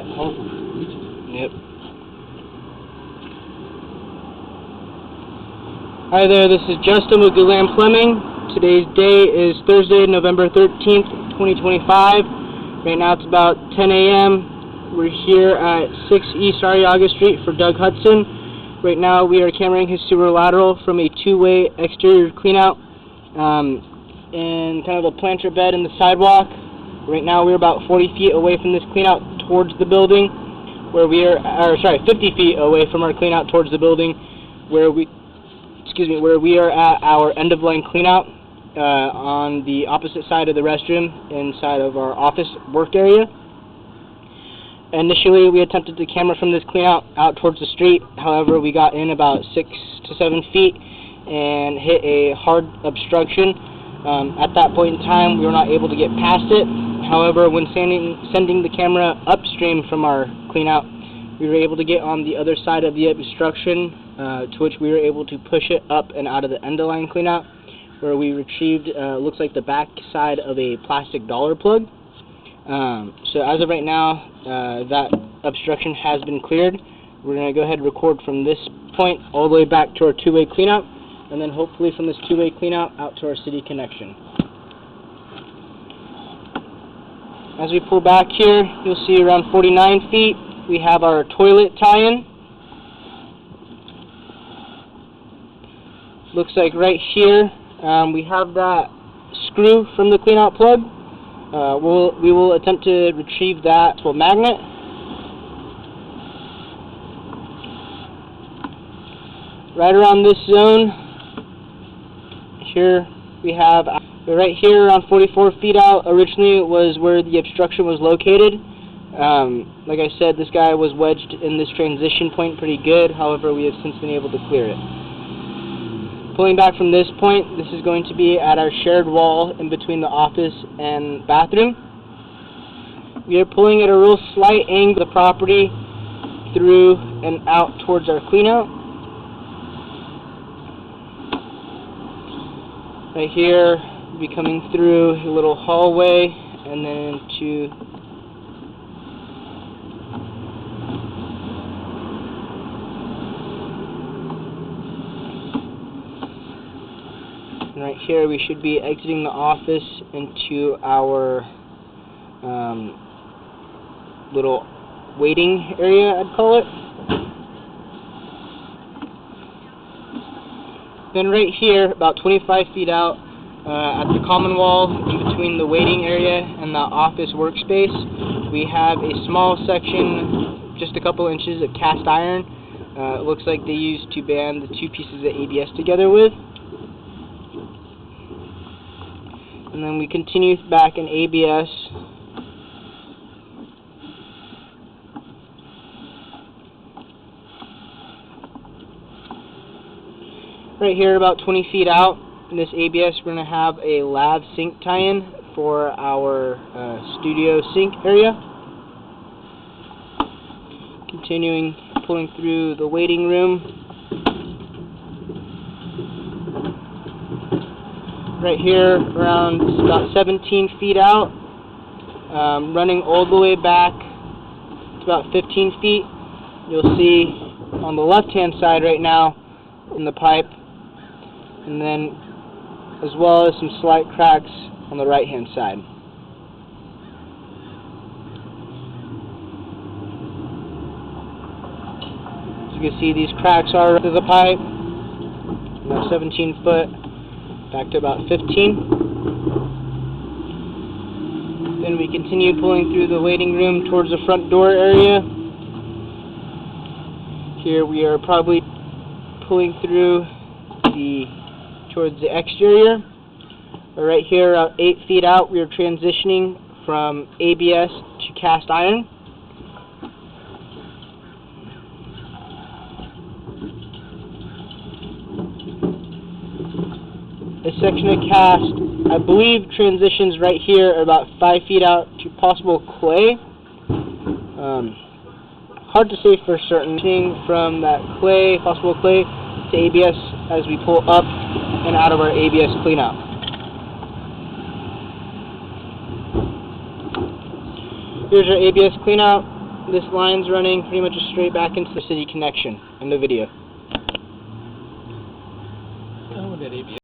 Yep. Hi there, this is Justin with Gulam Plumbing. Today's day is Thursday, November 13th, 2025. Right now it's about 10 a.m. We're here at 6 East Arriaga Street for Doug Hudson. Right now we are cameraing his sewer lateral from a two-way exterior cleanout and kind of a planter bed in the sidewalk. Right now we're about 40 feet away from this cleanout towards the building, where we are, 50 feet away from our cleanout towards the building, where we are at our end-of-line cleanout on the opposite side of the restroom inside of our office work area. Initially, we attempted to camera from this cleanout out towards the street. However, we got in about 6 to 7 feet and hit a hard obstruction. At that point in time, we were not able to get past it. However, when sending the camera upstream from our cleanout, we were able to get on the other side of the obstruction, to which we were able to push it up and out of the end-of-line cleanout, where we retrieved, looks like the back side of a plastic dollar plug. So as of right now, that obstruction has been cleared. We're going to go ahead and record from this point all the way back to our two-way cleanout, and then hopefully from this two-way cleanout out to our city connection. As we pull back here, you'll see around 49 feet, we have our toilet tie-in. Looks like right here, we have that screw from the cleanout plug. We will attempt to retrieve that to a magnet. Right around this zone, here we have, right here around 44 feet out, originally was where the obstruction was located. Like I said, this guy was wedged in this transition point pretty good, however we have since been able to clear it. Pulling back from this point, this is going to be at our shared wall in between the office and bathroom. We are pulling at a real slight angle of the property through and out towards our cleanout. Right here, we'll be coming through a little hallway and then to right here, we should be exiting the office into our little waiting area, I'd call it. Then right here, about 25 feet out, at the common wall in between the waiting area and the office workspace, we have a small section, just a couple inches of cast iron. It looks like they used to band the two pieces of ABS together with. And then we continue back in ABS. Right here, about 20 feet out, in this ABS, we're going to have a lav sink tie-in for our studio sink area. Continuing, pulling through the waiting room. Right here, around about 17 feet out, running all the way back to about 15 feet. You'll see on the left-hand side right now in the pipe, and then as well as some slight cracks on the right-hand side. As you can see, these cracks are into the pipe, about 17 foot. Back to about 15. Then we continue pulling through the waiting room towards the front door area. Here we are probably pulling through towards the exterior. Right here, about 8 feet out, we are transitioning from ABS to cast iron. This section of cast, I believe, transitions right here about 5 feet out to possible clay. Hard to say for certain. From that clay, possible clay, to ABS as we pull up and out of our ABS cleanout. Here's our ABS cleanout. this line's running pretty much straight back into the city connection in the video. Oh, that ABS.